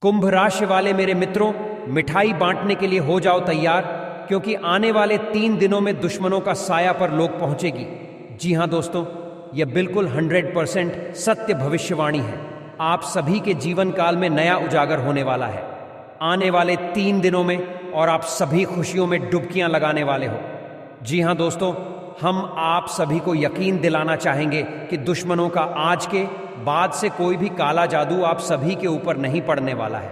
कुंभ राशि वाले मेरे मित्रों, मिठाई बांटने के लिए हो जाओ तैयार, क्योंकि आने वाले 3 दिनों में दुश्मनों का साया पर लोग पहुंचेगी। जी हां दोस्तों, यह बिल्कुल 100% सत्य भविष्यवाणी है। आप सभी के जीवन काल में नया उजागर होने वाला है आने वाले 3 दिनों में, और आप सभी खुशियों में डुबकियां लगाने वाले हो। जी हां दोस्तों, हम आप सभी को यकीन दिलाना चाहेंगे कि दुश्मनों का आज के बाद से कोई भी काला जादू आप सभी के ऊपर नहीं पड़ने वाला है।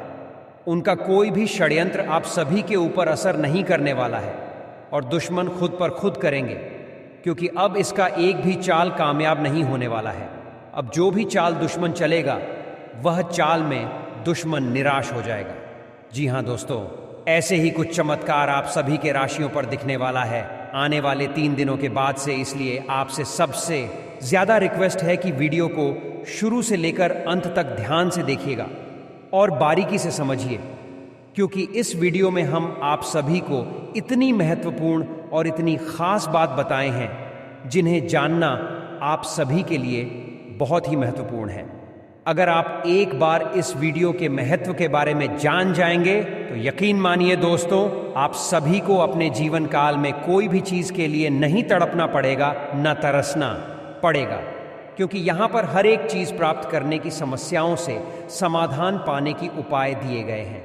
उनका कोई भी षड्यंत्र आप सभी के ऊपर असर नहीं करने वाला है, और दुश्मन खुद पर खुद करेंगे, क्योंकि अब इसका एक भी चाल कामयाब नहीं होने वाला है। अब जो भी चाल दुश्मन चलेगा, वह चाल में दुश्मन निराश हो जाएगा। जी हां दोस्तों, ऐसे ही कुछ चमत्कार आप सभी के राशियों पर दिखने वाला है आने वाले 3 दिनों के बाद से। इसलिए आपसे सबसे ज्यादा रिक्वेस्ट है कि वीडियो को शुरू से लेकर अंत तक ध्यान से देखिएगा और बारीकी से समझिए, क्योंकि इस वीडियो में हम आप सभी को इतनी महत्वपूर्ण और इतनी खास बात बताए हैं जिन्हें जानना आप सभी के लिए बहुत ही महत्वपूर्ण है। अगर आप एक बार इस वीडियो के महत्व के बारे में जान जाएंगे तो यकीन मानिए दोस्तों, आप सभी को अपने जीवन काल में कोई भी चीज के लिए नहीं तड़पना पड़ेगा, न तरसना पड़ेगा, क्योंकि यहां पर हर एक चीज प्राप्त करने की समस्याओं से समाधान पाने की उपाय दिए गए हैं।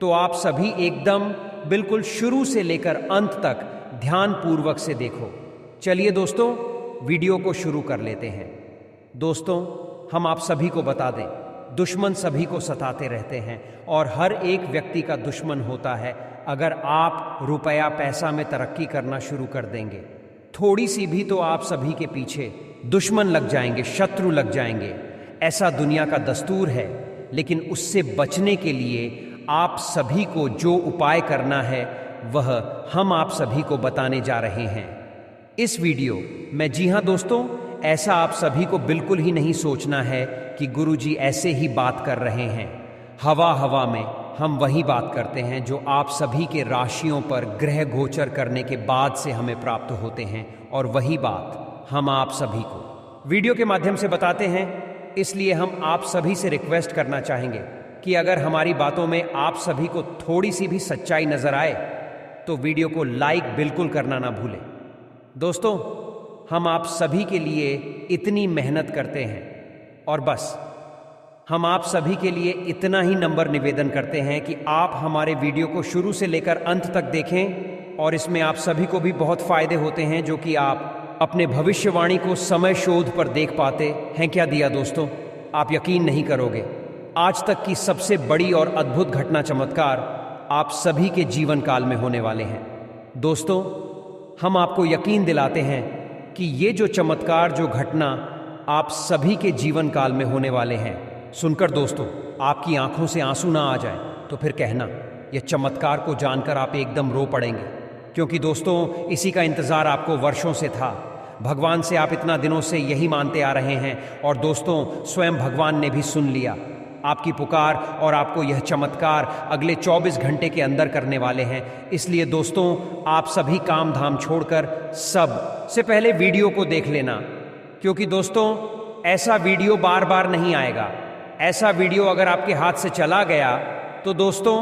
तो आप सभी एकदम बिल्कुल शुरू से लेकर अंत तक ध्यान पूर्वक से देखो। चलिए दोस्तों, वीडियो को शुरू कर लेते हैं। दोस्तों, हम आप सभी को बता दें, दुश्मन सभी को सताते रहते हैं और हर एक व्यक्ति का दुश्मन होता है। अगर आप रुपया पैसा में तरक्की करना शुरू कर देंगे, थोड़ी सी भी, तो आप सभी के पीछे दुश्मन लग जाएंगे, शत्रु लग जाएंगे। ऐसा दुनिया का दस्तूर है, लेकिन उससे बचने के लिए आप सभी को जो उपाय करना है वह हम आप सभी को बताने जा रहे हैं इस वीडियो में। जी हां दोस्तों, ऐसा आप सभी को बिल्कुल ही नहीं सोचना है कि गुरुजी ऐसे ही बात कर रहे हैं। हवा हवा में हम वही बात करते हैं जो आप सभी के राशियों पर ग्रह गोचर करने के बाद से हमें प्राप्त होते हैं, और वही बात हम आप सभी को वीडियो के माध्यम से बताते हैं। इसलिए हम आप सभी से रिक्वेस्ट करना चाहेंगे कि अगर हमारी बातों में आप सभी को थोड़ी सी भी सच्चाई नजर आए तो वीडियो को लाइक बिल्कुल करना ना भूलें। दोस्तों, हम आप सभी के लिए इतनी मेहनत करते हैं, और बस हम आप सभी के लिए इतना ही नंबर निवेदन करते हैं कि आप हमारे वीडियो को शुरू से लेकर अंत तक देखें, और इसमें आप सभी को भी बहुत फायदे होते हैं, जो कि आप अपने भविष्यवाणी को समय शोध पर देख पाते हैं। क्या दिया दोस्तों, आप यकीन नहीं करोगे, आज तक की सबसे बड़ी और अद्भुत घटना चमत्कार आप सभी के जीवन काल में होने वाले हैं। दोस्तों, हम आपको यकीन दिलाते हैं कि ये जो चमत्कार, जो घटना आप सभी के जीवन काल में होने वाले हैं, सुनकर दोस्तों आपकी आंखों से आंसू ना आ जाए तो फिर कहना, यह चमत्कार को जानकर आप एकदम रो पड़ेंगे, क्योंकि दोस्तों इसी का इंतजार आपको वर्षों से था। भगवान से आप इतना दिनों से यही मानते आ रहे हैं, और दोस्तों स्वयं भगवान ने भी सुन लिया आपकी पुकार, और आपको यह चमत्कार अगले 24 घंटे के अंदर करने वाले हैं। इसलिए दोस्तों, आप सभी काम धाम छोड़कर सबसे पहले वीडियो को देख लेना, क्योंकि दोस्तों ऐसा वीडियो बार बार नहीं आएगा। ऐसा वीडियो अगर आपके हाथ से चला गया तो दोस्तों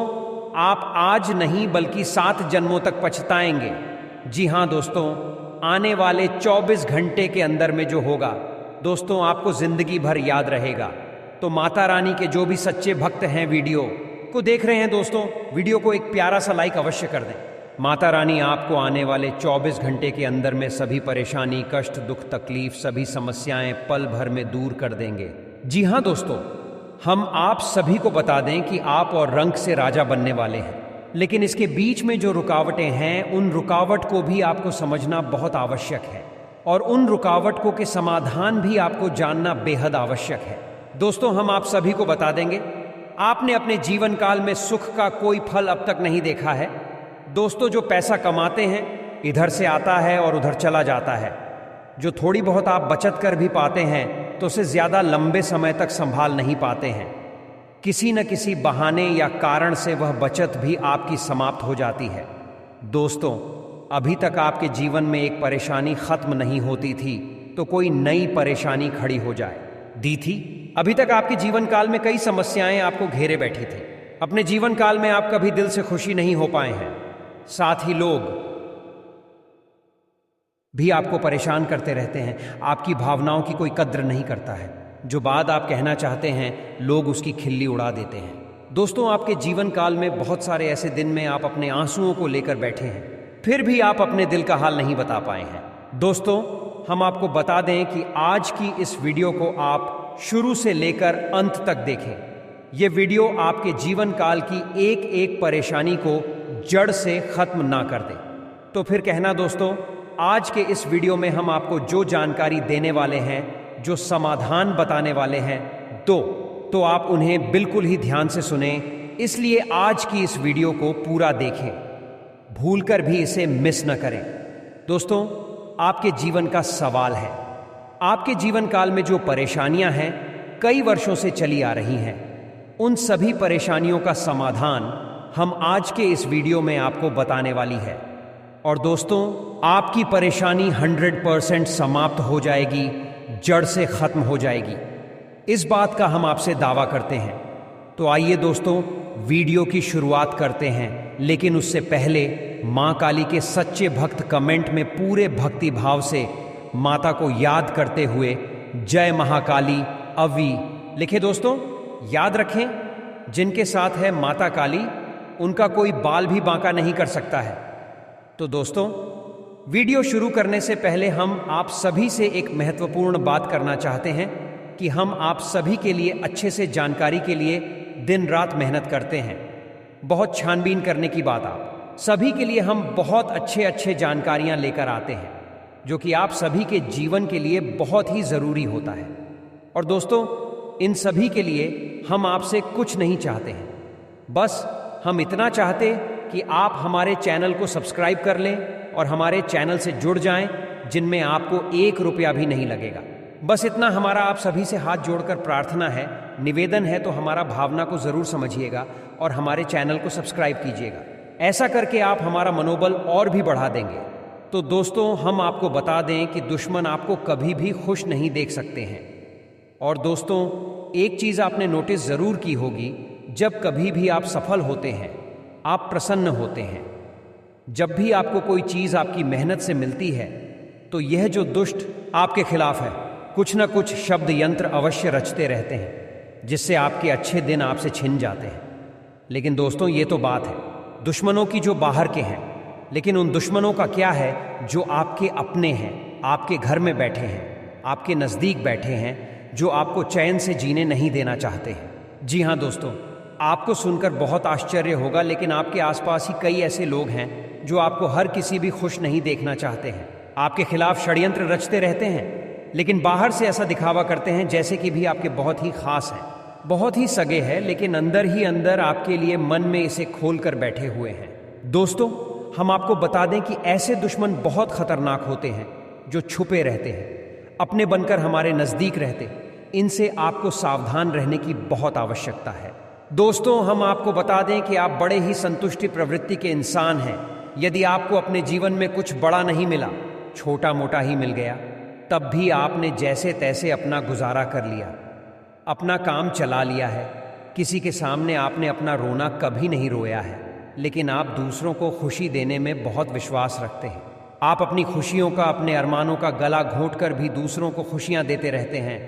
आप आज नहीं बल्कि 7 जन्मों तक पछताएंगे। जी हां दोस्तों, आने वाले 24 घंटे के अंदर में जो होगा दोस्तों, आपको जिंदगी भर याद रहेगा। तो माता रानी के जो भी सच्चे भक्त हैं वीडियो को देख रहे हैं दोस्तों, वीडियो को एक प्यारा सा लाइक अवश्य कर दें। माता रानी आपको आने वाले 24 घंटे के अंदर में सभी परेशानी, कष्ट, दुख, तकलीफ, सभी समस्याएं पल भर में दूर कर देंगे। जी हां दोस्तों, हम आप सभी को बता दें कि आप और रंक से राजा बनने वाले हैं, लेकिन इसके बीच में जो रुकावटें हैं, उन रुकावट को भी आपको समझना बहुत आवश्यक है, और उन रुकावटों के समाधान भी आपको जानना बेहद आवश्यक है। दोस्तों, हम आप सभी को बता देंगे, आपने अपने जीवन काल में सुख का कोई फल अब तक नहीं देखा है। दोस्तों, जो पैसा कमाते हैं इधर से आता है और उधर चला जाता है। जो थोड़ी बहुत आप बचत कर भी पाते हैं तो उसे ज्यादा लंबे समय तक संभाल नहीं पाते हैं। किसी न किसी बहाने या कारण से वह बचत भी आपकी समाप्त हो जाती है। दोस्तों, अभी तक आपके जीवन में एक परेशानी खत्म नहीं होती थी तो कोई नई परेशानी खड़ी हो जाए दी थी। अभी तक आपके जीवन काल में कई समस्याएं आपको घेरे बैठी थी, अपने जीवन काल में आप कभी दिल से खुशी नहीं हो पाए हैं, साथ ही लोग भी आपको परेशान करते रहते हैं। आपकी भावनाओं की कोई कद्र नहीं करता है। जो बात आप कहना चाहते हैं लोग उसकी खिल्ली उड़ा देते हैं। दोस्तों, आपके जीवन काल में बहुत सारे ऐसे दिन में आप अपने आंसुओं को लेकर बैठे हैं, फिर भी आप अपने दिल का हाल नहीं बता पाए हैं। दोस्तों, हम आपको बता दें कि आज की इस वीडियो को आप शुरू से लेकर अंत तक देखें। ये वीडियो आपके जीवन काल की एक एक परेशानी को जड़ से खत्म ना कर दे। तो फिर कहना दोस्तों, आज के इस वीडियो में हम आपको जो जानकारी देने वाले हैं, जो समाधान बताने वाले हैं, तो आप उन्हें बिल्कुल ही ध्यान से सुने। इसलिए आज की इस वीडियो को पूरा देखें, भूलकर भी इसे मिस न करें। दोस्तों, आपके जीवन का सवाल है, आपके जीवन काल में जो परेशानियां हैं कई वर्षों से चली आ रही हैं, उन सभी परेशानियों का समाधान हम आज के इस वीडियो में आपको बताने वाली है। और दोस्तों, आपकी परेशानी 100% समाप्त हो जाएगी, जड़ से खत्म हो जाएगी। इस बात का हम आपसे दावा करते हैं। तो आइए दोस्तों, वीडियो की शुरुआत करते हैं। लेकिन उससे पहले मां काली के सच्चे भक्त कमेंट में पूरे भक्ति भाव से माता को याद करते हुए जय महाकाली अवी लिखे। दोस्तों, याद रखें, जिनके साथ है माता काली उनका कोई बाल भी बांका नहीं कर सकता है। तो दोस्तों, वीडियो शुरू करने से पहले हम आप सभी से एक महत्वपूर्ण बात करना चाहते हैं कि हम आप सभी के लिए अच्छे से जानकारी के लिए दिन रात मेहनत करते हैं। बहुत छानबीन करने की बात, आप सभी के लिए हम बहुत अच्छे जानकारियां लेकर आते हैं, जो कि आप सभी के जीवन के लिए बहुत ही ज़रूरी होता है। और दोस्तों, इन सभी के लिए हम आपसे कुछ नहीं चाहते हैं, बस हम इतना चाहते कि आप हमारे चैनल को सब्सक्राइब कर लें और हमारे चैनल से जुड़ जाएं, जिनमें आपको 1 रुपया भी नहीं लगेगा। बस इतना हमारा आप सभी से हाथ जोड़कर प्रार्थना है, निवेदन है। तो हमारा भावना को ज़रूर समझिएगा और हमारे चैनल को सब्सक्राइब कीजिएगा। ऐसा करके आप हमारा मनोबल और भी बढ़ा देंगे। तो दोस्तों, हम आपको बता दें कि दुश्मन आपको कभी भी खुश नहीं देख सकते हैं। और दोस्तों, एक चीज़ आपने नोटिस ज़रूर की होगी, जब कभी भी आप सफल होते हैं, आप प्रसन्न होते हैं, जब भी आपको कोई चीज़ आपकी मेहनत से मिलती है, तो यह जो दुष्ट आपके खिलाफ है, कुछ न कुछ शब्द यंत्र अवश्य रचते रहते हैं, जिससे आपके अच्छे दिन आपसे छिन जाते हैं। लेकिन दोस्तों, ये तो बात है दुश्मनों की जो बाहर के हैं, लेकिन उन दुश्मनों का क्या है जो आपके अपने हैं, आपके घर में बैठे हैं, आपके नज़दीक बैठे हैं, जो आपको चैन से जीने नहीं देना चाहते हैं। जी हाँ दोस्तों, आपको सुनकर बहुत आश्चर्य होगा, लेकिन आपके आसपास ही कई ऐसे लोग हैं जो आपको हर किसी भी खुश नहीं देखना चाहते हैं, आपके खिलाफ षड्यंत्र रचते रहते हैं, लेकिन बाहर से ऐसा दिखावा करते हैं जैसे कि भी आपके बहुत ही खास हैं, बहुत ही सगे हैं, लेकिन अंदर ही अंदर आपके लिए मन में इसे खोल कर बैठे हुए हैं। दोस्तों, हम आपको बता दें कि ऐसे दुश्मन बहुत खतरनाक होते हैं, जो छुपे रहते हैं, अपने बनकर हमारे नज़दीक रहते। इनसे आपको सावधान रहने की बहुत आवश्यकता है। दोस्तों, हम आपको बता दें कि आप बड़े ही संतुष्टि प्रवृत्ति के इंसान हैं। यदि आपको अपने जीवन में कुछ बड़ा नहीं मिला, छोटा मोटा ही मिल गया, तब भी आपने जैसे तैसे अपना गुजारा कर लिया, अपना काम चला लिया है। किसी के सामने आपने अपना रोना कभी नहीं रोया है, लेकिन आप दूसरों को खुशी देने में बहुत विश्वास रखते हैं। आप अपनी खुशियों का, अपने अरमानों का गला घोंटकर भी दूसरों को खुशियां देते रहते हैं।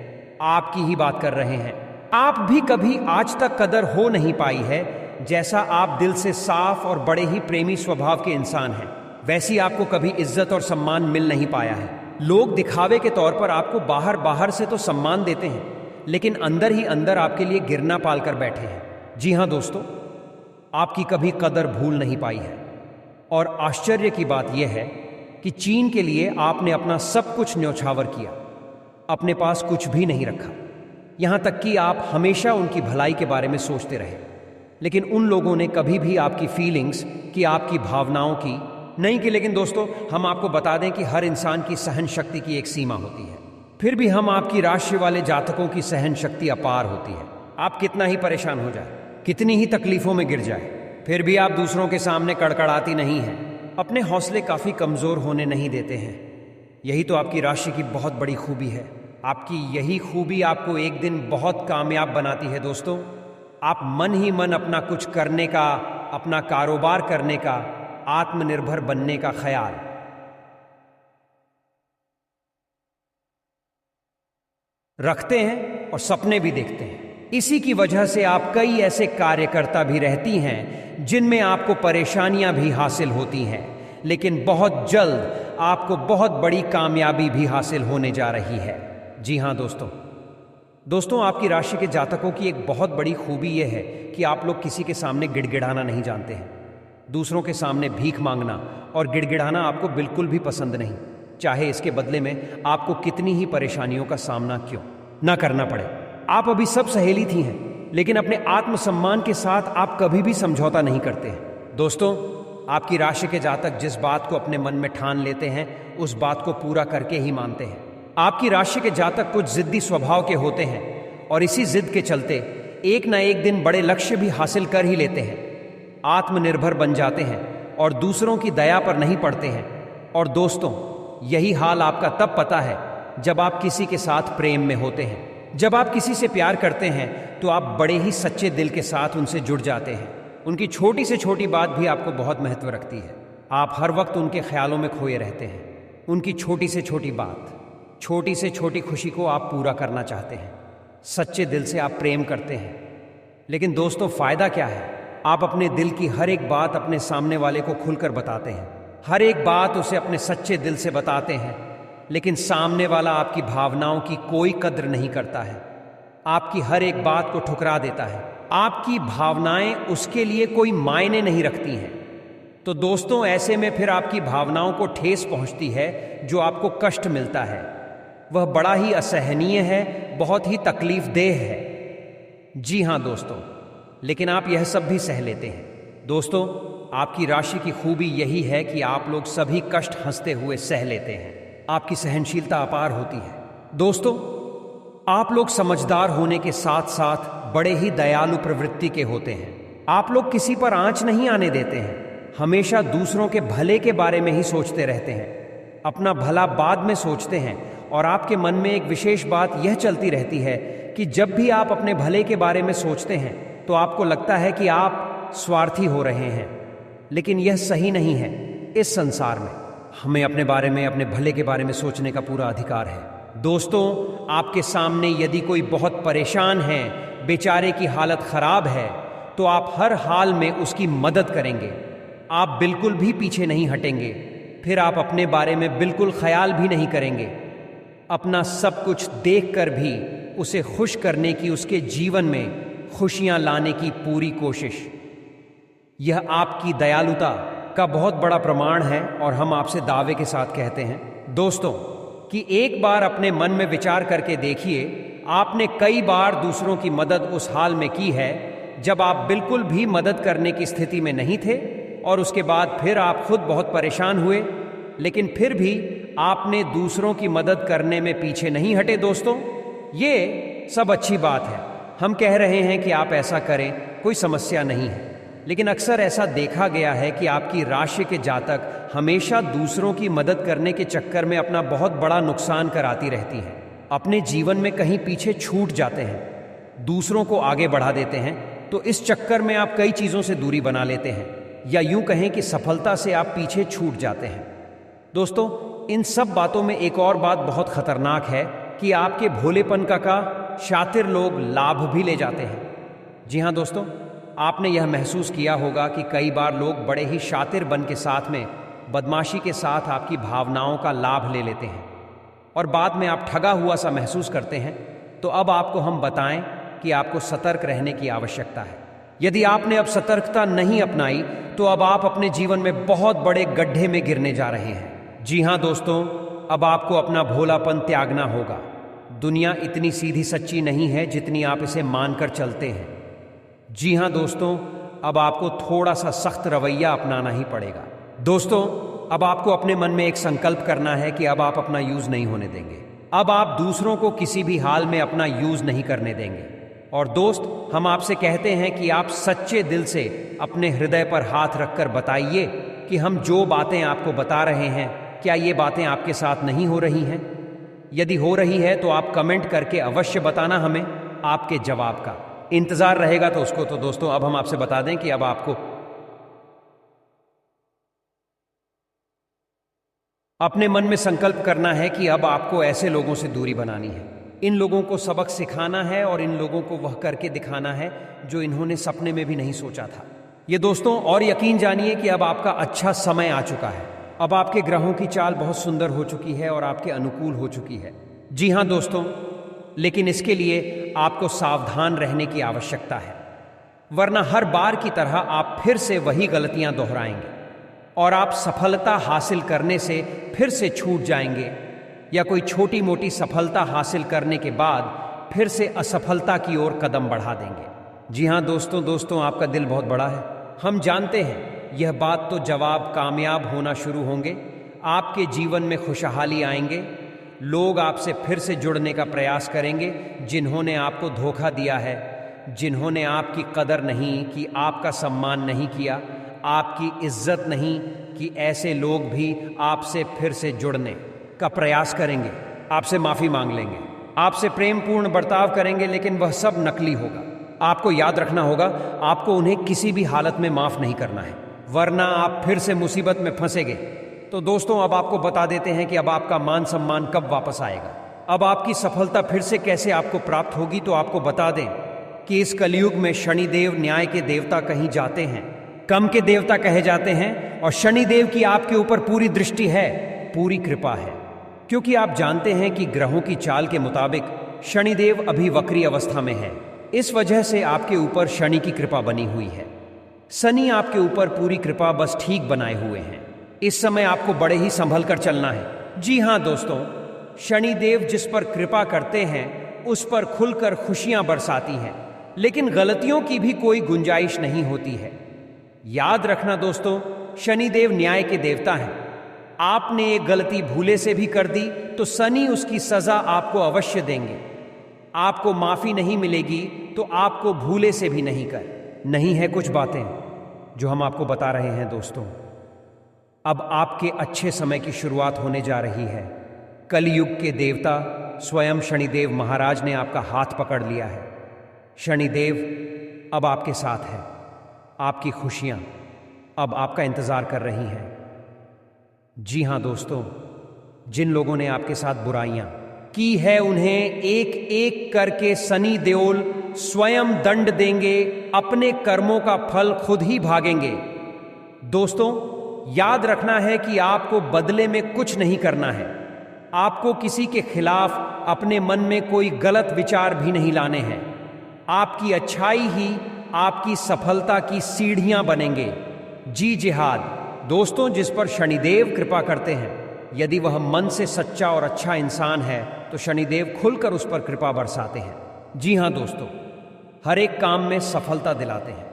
आपकी ही बात कर रहे हैं। आप भी कभी आज तक कदर हो नहीं पाई है, जैसा आप दिल से साफ और बड़े ही प्रेमी स्वभाव के इंसान हैं, वैसी आपको कभी इज्जत और सम्मान मिल नहीं पाया है। लोग दिखावे के तौर पर आपको बाहर से तो सम्मान देते हैं, लेकिन अंदर ही अंदर आपके लिए गिरना पाल कर बैठे हैं। जी हाँ दोस्तों, आपकी कभी कदर भूल नहीं पाई है। और आश्चर्य की बात यह है कि चीन के लिए आपने अपना सब कुछ न्यौछावर किया, अपने पास कुछ भी नहीं रखा। यहां तक कि आप हमेशा उनकी भलाई के बारे में सोचते रहे, लेकिन उन लोगों ने कभी भी आपकी फीलिंग्स की, आपकी भावनाओं की नहीं की। लेकिन दोस्तों, हम आपको बता दें कि हर इंसान की सहन शक्ति की एक सीमा होती है। फिर भी हम आपकी राशि वाले जातकों की सहन शक्ति अपार होती है। आप कितना ही परेशान हो जाए, कितनी ही तकलीफों में गिर जाए, फिर भी आप दूसरों के सामने कड़कड़ाती नहीं हैं, अपने हौसले काफ़ी कमज़ोर होने नहीं देते हैं। यही तो आपकी राशि की बहुत बड़ी खूबी है। आपकी यही खूबी आपको एक दिन बहुत कामयाब बनाती है। दोस्तों, आप मन ही मन अपना कुछ करने का, अपना कारोबार करने का, आत्मनिर्भर बनने का ख्याल रखते हैं और सपने भी देखते हैं। इसी की वजह से आप कई ऐसे कार्यकर्ता भी रहती हैं जिनमें आपको परेशानियां भी हासिल होती हैं, लेकिन बहुत जल्द आपको बहुत बड़ी कामयाबी भी हासिल होने जा रही है। जी हाँ दोस्तों, आपकी राशि के जातकों की एक बहुत बड़ी खूबी यह है कि आप लोग किसी के सामने गिड़गिड़ाना नहीं जानते हैं। दूसरों के सामने भीख मांगना और गिड़गिड़ाना आपको बिल्कुल भी पसंद नहीं, चाहे इसके बदले में आपको कितनी ही परेशानियों का सामना क्यों ना करना पड़े। आप अभी सब सहेली थी हैं, लेकिन अपने आत्मसम्मान के साथ आप कभी भी समझौता नहीं करते हैं। दोस्तों, आपकी राशि के जातक जिस बात को अपने मन में ठान लेते हैं उस बात को पूरा करके ही मानते हैं। आपकी राशि के जातक कुछ जिद्दी स्वभाव के होते हैं और इसी जिद के चलते एक ना एक दिन बड़े लक्ष्य भी हासिल कर ही लेते हैं, आत्मनिर्भर बन जाते हैं और दूसरों की दया पर नहीं पड़ते हैं। और दोस्तों, यही हाल आपका तब पता है जब आप किसी के साथ प्रेम में होते हैं। जब आप किसी से प्यार करते हैं तो आप बड़े ही सच्चे दिल के साथ उनसे जुड़ जाते हैं। उनकी छोटी से छोटी बात भी आपको बहुत महत्व रखती है। आप हर वक्त उनके ख्यालों में खोए रहते हैं। उनकी छोटी से छोटी बात, छोटी से छोटी खुशी को आप पूरा करना चाहते हैं। सच्चे दिल से आप प्रेम करते हैं। लेकिन दोस्तों, फायदा क्या है? आप अपने दिल की हर एक बात अपने सामने वाले को खुलकर बताते हैं, हर एक बात उसे अपने सच्चे दिल से बताते हैं, लेकिन सामने वाला आपकी भावनाओं की कोई कद्र नहीं करता है, आपकी हर एक बात को ठुकरा देता है। आपकी भावनाएं उसके लिए कोई मायने नहीं रखती हैं। तो दोस्तों, ऐसे में फिर आपकी भावनाओं को ठेस पहुंचती है, जो आपको कष्ट मिलता है वह बड़ा ही असहनीय है, बहुत ही तकलीफदेह है। जी हाँ दोस्तों, लेकिन आप यह सब भी सह लेते हैं। दोस्तों, आपकी राशि की खूबी यही है कि आप लोग सभी कष्ट हंसते हुए सह लेते हैं। आपकी सहनशीलता अपार होती है। दोस्तों, आप लोग समझदार होने के साथ साथ बड़े ही दयालु प्रवृत्ति के होते हैं। आप लोग किसी पर आंच नहीं आने देते हैं, हमेशा दूसरों के भले के बारे में ही सोचते रहते हैं, अपना भला बाद में सोचते हैं। और आपके मन में एक विशेष बात यह चलती रहती है कि जब भी आप अपने भले के बारे में सोचते हैं तो आपको लगता है कि आप स्वार्थी हो रहे हैं, लेकिन यह सही नहीं है। इस संसार में हमें अपने बारे में, अपने भले के बारे में सोचने का पूरा अधिकार है। दोस्तों, आपके सामने यदि कोई बहुत परेशान है, बेचारे की हालत खराब है, तो आप हर हाल में उसकी मदद करेंगे। आप बिल्कुल भी पीछे नहीं हटेंगे। फिर आप अपने बारे में बिल्कुल ख्याल भी नहीं करेंगे। अपना सब कुछ देखकर भी उसे खुश करने की, उसके जीवन में खुशियां लाने की पूरी कोशिश, यह आपकी दयालुता का बहुत बड़ा प्रमाण है। और हम आपसे दावे के साथ कहते हैं दोस्तों कि एक बार अपने मन में विचार करके देखिए, आपने कई बार दूसरों की मदद उस हाल में की है जब आप बिल्कुल भी मदद करने की स्थिति में नहीं थे, और उसके बाद फिर आप खुद बहुत परेशान हुए, लेकिन फिर भी आपने दूसरों की मदद करने में पीछे नहीं हटे। दोस्तों, ये सब अच्छी बात है। हम कह रहे हैं कि आप ऐसा करें, कोई समस्या नहीं है। लेकिन अक्सर ऐसा देखा गया है कि आपकी राशि के जातक हमेशा दूसरों की मदद करने के चक्कर में अपना बहुत बड़ा नुकसान कराती रहती हैं। अपने जीवन में कहीं पीछे छूट जाते हैं, दूसरों को आगे बढ़ा देते हैं। तो इस चक्कर में आप कई चीज़ों से दूरी बना लेते हैं, या यूं कहें कि सफलता से आप पीछे छूट जाते हैं। दोस्तों, इन सब बातों में एक और बात बहुत खतरनाक है कि आपके भोलेपन का शातिर लोग लाभ भी ले जाते हैं। जी हाँ दोस्तों, आपने यह महसूस किया होगा कि कई बार लोग बड़े ही शातिर बन के साथ में बदमाशी के साथ आपकी भावनाओं का लाभ ले लेते हैं और बाद में आप ठगा हुआ सा महसूस करते हैं। तो अब आपको हम बताएं कि आपको सतर्क रहने की आवश्यकता है। यदि आपने अब सतर्कता नहीं अपनाई तो अब आप अपने जीवन में बहुत बड़े गड्ढे में गिरने जा रहे हैं। जी हाँ दोस्तों, अब आपको अपना भोलापन त्यागना होगा। दुनिया इतनी सीधी सच्ची नहीं है जितनी आप इसे मानकर चलते हैं। जी हाँ दोस्तों, अब आपको थोड़ा सा सख्त रवैया अपनाना ही पड़ेगा। दोस्तों, अब आपको अपने मन में एक संकल्प करना है कि अब आप अपना यूज नहीं होने देंगे। अब आप दूसरों को किसी भी हाल में अपना यूज नहीं करने देंगे। और दोस्त, हम आपसे कहते हैं कि आप सच्चे दिल से अपने हृदय पर हाथ रखकर बताइए कि हम जो बातें आपको बता रहे हैं, क्या ये बातें आपके साथ नहीं हो रही हैं? यदि हो रही है तो आप कमेंट करके अवश्य बताना हमें आपके जवाब का। इंतजार रहेगा तो उसको तो दोस्तों अब हम आपसे बता दें कि अब आपको अपने मन में संकल्प करना है कि अब आपको ऐसे लोगों से दूरी बनानी है। इन लोगों को सबक सिखाना है और इन लोगों को वह करके दिखाना है जो इन्होंने सपने में भी नहीं सोचा था। ये दोस्तों और यकीन जानिए कि अब आपका अच्छा समय आ चुका है। अब आपके ग्रहों की चाल बहुत सुंदर हो चुकी है और आपके अनुकूल हो चुकी है। जी हाँ दोस्तों, लेकिन इसके लिए आपको सावधान रहने की आवश्यकता है, वरना हर बार की तरह आप फिर से वही गलतियां दोहराएंगे और आप सफलता हासिल करने से फिर से छूट जाएंगे, या कोई छोटी मोटी सफलता हासिल करने के बाद फिर से असफलता की ओर कदम बढ़ा देंगे। जी हाँ दोस्तों, आपका दिल बहुत बड़ा है। हम जानते हैं यह बात तो जवाब कामयाब होना शुरू होंगे, आपके जीवन में खुशहाली आएंगे, लोग आपसे फिर से जुड़ने का प्रयास करेंगे जिन्होंने आपको धोखा दिया है, जिन्होंने आपकी कदर नहीं की, आपका सम्मान नहीं किया, आपकी इज्जत नहीं कि ऐसे लोग भी आपसे फिर से जुड़ने का प्रयास करेंगे, आपसे माफी मांग लेंगे, आपसे प्रेमपूर्ण बर्ताव करेंगे, लेकिन वह सब नकली होगा। आपको याद रखना होगा, आपको उन्हें किसी भी हालत में माफ नहीं करना है, वरना आप फिर से मुसीबत में फंसेंगे। तो दोस्तों अब आपको बता देते हैं कि अब आपका मान सम्मान कब वापस आएगा, अब आपकी सफलता फिर से कैसे आपको प्राप्त होगी। तो आपको बता दें कि इस कलयुग में शनिदेव न्याय के देवता कहीं जाते हैं, कम के देवता कहे जाते हैं, और शनिदेव की आपके ऊपर पूरी दृष्टि है, पूरी कृपा है, क्योंकि आप जानते हैं कि ग्रहों की चाल के मुताबिक शनिदेव अभी वक्री अवस्था में है। इस वजह से आपके ऊपर शनि की कृपा बनी हुई है। शनि आपके ऊपर पूरी कृपा बस ठीक बनाए हुए हैं। इस समय आपको बड़े ही संभल कर चलना है। जी हाँ दोस्तों, शनिदेव जिस पर कृपा करते हैं उस पर खुलकर खुशियां बरसाती हैं, लेकिन गलतियों की भी कोई गुंजाइश नहीं होती है। याद रखना दोस्तों, शनिदेव न्याय के देवता हैं। आपने एक गलती भूले से भी कर दी तो शनि उसकी सजा आपको अवश्य देंगे। आपको माफी नहीं मिलेगी तो आपको भूले से भी नहीं है कुछ बातें जो हम आपको बता रहे हैं दोस्तों। अब आपके अच्छे समय की शुरुआत होने जा रही है। कलयुग के देवता स्वयं शनिदेव महाराज ने आपका हाथ पकड़ लिया है। शनिदेव अब आपके साथ है। आपकी खुशियां अब आपका इंतजार कर रही हैं। जी हां दोस्तों, जिन लोगों ने आपके साथ बुराइयां की है उन्हें एक एक करके शनि देओल स्वयं दंड देंगे, अपने कर्मों का फल खुद ही भागेंगे। दोस्तों याद रखना है कि आपको बदले में कुछ नहीं करना है। आपको किसी के खिलाफ अपने मन में कोई गलत विचार भी नहीं लाने हैं। आपकी अच्छाई ही आपकी सफलता की सीढ़ियां बनेंगे। जी जिहाद दोस्तों, जिस पर शनिदेव कृपा करते हैं, यदि वह मन से सच्चा और अच्छा इंसान है तो शनिदेव खुलकर उस पर कृपा बरसाते हैं। जी हाँ दोस्तों, हर एक काम में सफलता दिलाते हैं।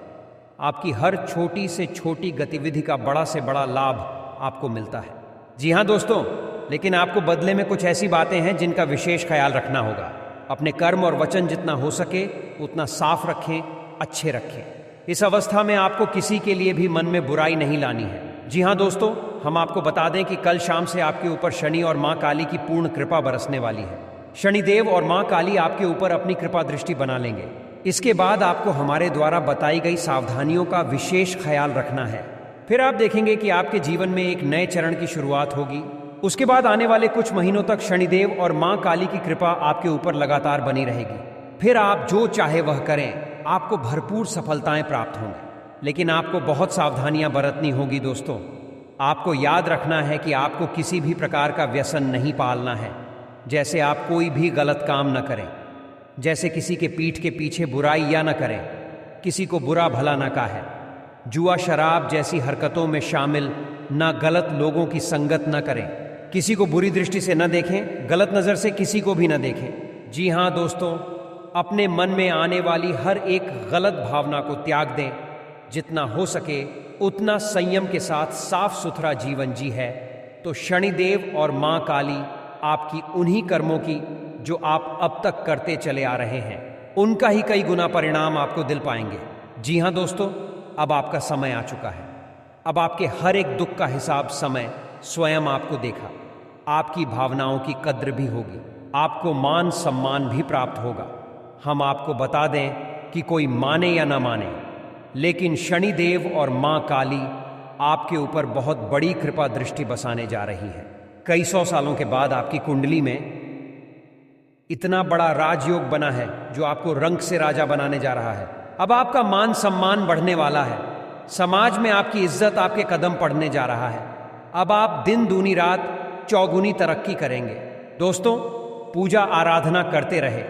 आपकी हर छोटी से छोटी गतिविधि का बड़ा से बड़ा लाभ आपको मिलता है। जी हाँ दोस्तों, लेकिन आपको बदले में कुछ ऐसी बातें हैं जिनका विशेष ख्याल रखना होगा। अपने कर्म और वचन जितना हो सके उतना साफ रखें, अच्छे रखें। इस अवस्था में आपको किसी के लिए भी मन में बुराई नहीं लानी है। जी हाँ दोस्तों, हम आपको बता दें कि कल शाम से आपके ऊपर शनि और माँ काली की पूर्ण कृपा बरसने वाली है। शनिदेव और माँ काली आपके ऊपर अपनी कृपा दृष्टि बना लेंगे। इसके बाद आपको हमारे द्वारा बताई गई सावधानियों का विशेष ख्याल रखना है। फिर आप देखेंगे कि आपके जीवन में एक नए चरण की शुरुआत होगी। उसके बाद आने वाले कुछ महीनों तक शनिदेव और माँ काली की कृपा आपके ऊपर लगातार बनी रहेगी। फिर आप जो चाहे वह करें, आपको भरपूर सफलताएं प्राप्त होंगी। लेकिन आपको बहुत सावधानियां बरतनी होगी दोस्तों। आपको याद रखना है कि आपको किसी भी प्रकार का व्यसन नहीं पालना है। जैसे आप कोई भी गलत काम न करें, जैसे किसी के पीठ के पीछे बुराई या न करें, किसी को बुरा भला न कहें, जुआ शराब जैसी हरकतों में शामिल न, गलत लोगों की संगत न करें, किसी को बुरी दृष्टि से न देखें, गलत नज़र से किसी को भी न देखें। जी हाँ दोस्तों, अपने मन में आने वाली हर एक गलत भावना को त्याग दें। जितना हो सके उतना संयम के साथ साफ सुथरा जीवन जी है तो शनिदेव और माँ काली आपकी उन्हीं कर्मों की जो आप अब तक करते चले आ रहे हैं, उनका ही कई गुना परिणाम आपको दिल पाएंगे। जी हाँ दोस्तों, अब आपका समय आ चुका है। अब आपके हर एक दुख का हिसाब समय स्वयं आपको देखा। आपकी भावनाओं की कद्र भी होगी, आपको मान सम्मान भी प्राप्त होगा। हम आपको बता दें कि कोई माने या ना माने, लेकिन शनिदेव और मां काली आपके ऊपर बहुत बड़ी कृपा दृष्टि बसाने जा रही है। कई सौ सालों के बाद आपकी कुंडली में इतना बड़ा राजयोग बना है जो आपको रंक से राजा बनाने जा रहा है। अब आपका मान सम्मान बढ़ने वाला है, समाज में आपकी इज्जत आपके कदम पड़ने जा रहा है। अब आप दिन दूनी रात चौगुनी तरक्की करेंगे। दोस्तों, पूजा आराधना करते रहे,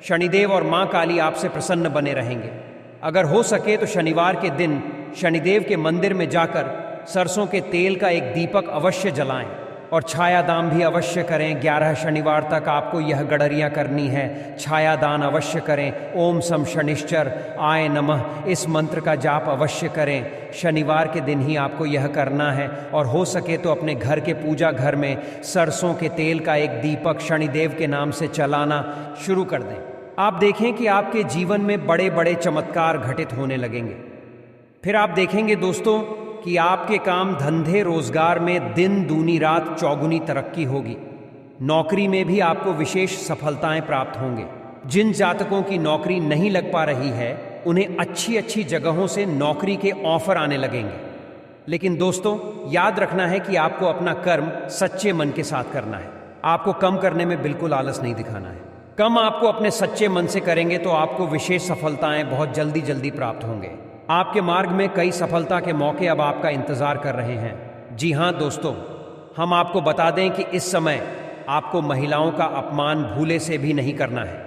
शनिदेव और मां काली आपसे प्रसन्न बने रहेंगे। अगर हो सके तो शनिवार के दिन शनिदेव के मंदिर में जाकर सरसों के तेल का एक दीपक अवश्य जलाएं और छायादान भी अवश्य करें। 11 शनिवार तक आपको यह गडरियां करनी है, छायादान अवश्य करें। ओम सम शनिश्चर आय नमः इस मंत्र का जाप अवश्य करें। शनिवार के दिन ही आपको यह करना है और हो सके तो अपने घर के पूजा घर में सरसों के तेल का एक दीपक शनिदेव के नाम से चलाना शुरू कर दें। आप देखें कि आपके जीवन में बड़े बड़े चमत्कार घटित होने लगेंगे। फिर आप देखेंगे दोस्तों कि आपके काम धंधे रोजगार में दिन दूनी रात चौगुनी तरक्की होगी। नौकरी में भी आपको विशेष सफलताएं प्राप्त होंगे। जिन जातकों की नौकरी नहीं लग पा रही है उन्हें अच्छी अच्छी जगहों से नौकरी के ऑफर आने लगेंगे। लेकिन दोस्तों, याद रखना है कि आपको अपना कर्म सच्चे मन के साथ करना है। आपको कम करने में बिल्कुल आलस नहीं दिखाना है। कम आपको अपने सच्चे मन से करेंगे तो आपको विशेष सफलताएं बहुत जल्दी जल्दी प्राप्त होंगे। आपके मार्ग में कई सफलता के मौके अब आपका इंतजार कर रहे हैं। जी हाँ दोस्तों, हम आपको बता दें कि इस समय आपको महिलाओं का अपमान भूले से भी नहीं करना है।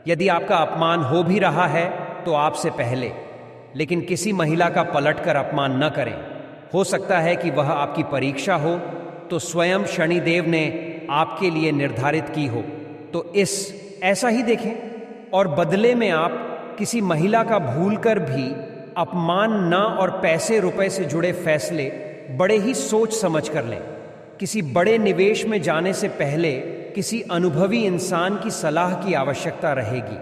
यदि आपका अपमान हो भी रहा है तो आपसे पहले, लेकिन किसी महिला का पलटकर अपमान न करें। हो सकता है कि वह आपकी परीक्षा हो तो स्वयं शनिदेव ने आपके लिए निर्धारित की हो, तो ऐसा ही देखें और बदले में आप किसी महिला का भूलकर भी अपमान न और पैसे रुपए से जुड़े फैसले बड़े ही सोच समझ कर लें। किसी बड़े निवेश में जाने से पहले किसी अनुभवी इंसान की सलाह की आवश्यकता रहेगी।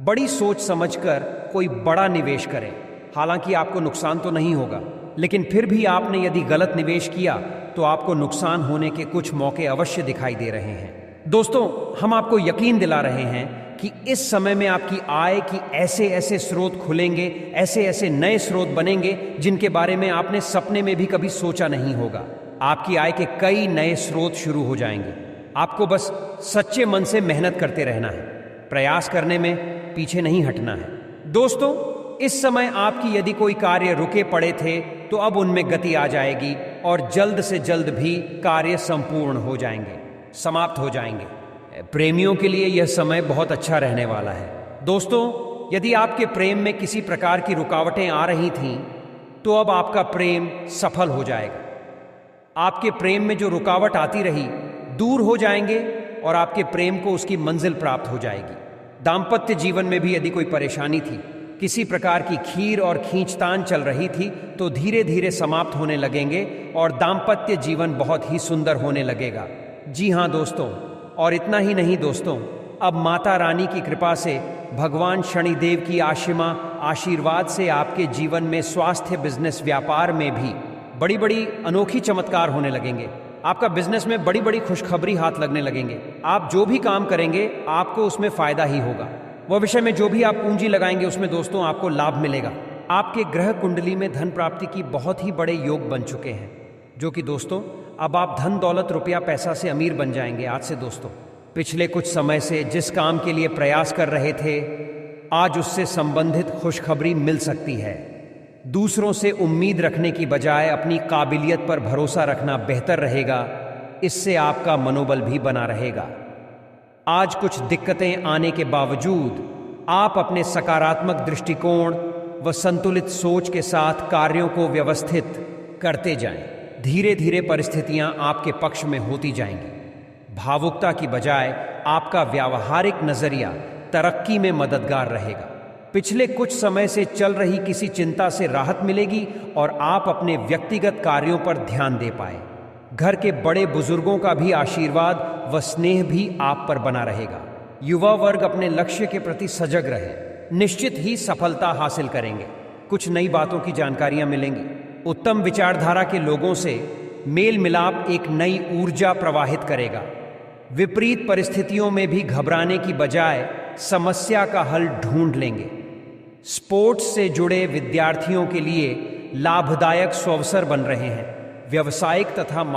बड़ी सोच समझकर कोई बड़ा निवेश करें। हालांकि आपको नुकसान तो नहीं होगा, लेकिन फिर भी आपने यदि गलत निवेश किया तो आपको नुकसान होने के कुछ मौके अवश्य दिखाई दे रहे हैं। दोस्तों, हम आपको यकीन दिला रहे हैं कि इस समय में आपकी आय की ऐसे ऐसे स्रोत खुलेंगे, ऐसे ऐसे नए स्रोत बनेंगे जिनके बारे में आपने सपने में भी कभी सोचा नहीं होगा। आपकी आय के कई नए स्रोत शुरू हो जाएंगे। आपको बस सच्चे मन से मेहनत करते रहना है, प्रयास करने में पीछे नहीं हटना है। दोस्तों, इस समय आपकी यदि कोई कार्य रुके पड़े थे तो अब उनमें गति आ जाएगी और जल्द से जल्द भी कार्य संपूर्ण हो जाएंगे, समाप्त हो जाएंगे। प्रेमियों के लिए यह समय बहुत अच्छा रहने वाला है। दोस्तों, यदि आपके प्रेम में किसी प्रकार की रुकावटें आ रही थीं तो अब आपका प्रेम सफल हो जाएगा। आपके प्रेम में जो रुकावट आती रही दूर हो जाएंगे और आपके प्रेम को उसकी मंजिल प्राप्त हो जाएगी। दाम्पत्य जीवन में भी यदि कोई परेशानी थी, किसी प्रकार की खीर और खींचतान चल रही थी, तो धीरे धीरे समाप्त होने लगेंगे और दाम्पत्य जीवन बहुत ही सुंदर होने लगेगा। जी हाँ दोस्तों, और इतना ही नहीं दोस्तों, अब माता रानी की कृपा से, भगवान शनिदेव की आशीर्वाद से आपके जीवन में स्वास्थ्य, बिजनेस, व्यापार में भी बड़ी बड़ी अनोखी चमत्कार होने लगेंगे। आपका बिजनेस में बड़ी बड़ी खुशखबरी हाथ लगने लगेंगे। आप जो भी काम करेंगे आपको उसमें फायदा ही होगा। वह विषय में जो भी आप पूंजी लगाएंगे उसमें दोस्तों आपको लाभ मिलेगा। आपके ग्रह कुंडली में धन प्राप्ति की बहुत ही बड़े योग बन चुके हैं, जो कि दोस्तों अब आप धन दौलत रुपया पैसा से अमीर बन जाएंगे आज से। दोस्तों, पिछले कुछ समय से जिस काम के लिए प्रयास कर रहे थे, आज उससे संबंधित खुशखबरी मिल सकती है। दूसरों से उम्मीद रखने की बजाय अपनी काबिलियत पर भरोसा रखना बेहतर रहेगा। इससे आपका मनोबल भी बना रहेगा। आज कुछ दिक्कतें आने के बावजूद आप अपने सकारात्मक दृष्टिकोण व संतुलित सोच के साथ कार्यों को व्यवस्थित करते जाएं। धीरे धीरे परिस्थितियां आपके पक्ष में होती जाएंगी। भावुकता की बजाय आपका व्यावहारिक नजरिया तरक्की में मददगार रहेगा। पिछले कुछ समय से चल रही किसी चिंता से राहत मिलेगी और आप अपने व्यक्तिगत कार्यों पर ध्यान दे पाए। घर के बड़े बुजुर्गों का भी आशीर्वाद व स्नेह भी आप पर बना रहेगा। युवा वर्ग अपने लक्ष्य के प्रति सजग रहे, निश्चित ही सफलता हासिल करेंगे। कुछ नई बातों की जानकारियां मिलेंगी। उत्तम विचारधारा के लोगों से मेल मिलाप एक नई ऊर्जा प्रवाहित करेगा। विपरीत परिस्थितियों में भी घबराने की बजाय समस्या का हल ढूंढ लेंगे। स्पोर्ट्स से जुड़े विद्यार्थियों के लिए लाभदायक अवसर बन रहे हैं। व्यावसायिक तथा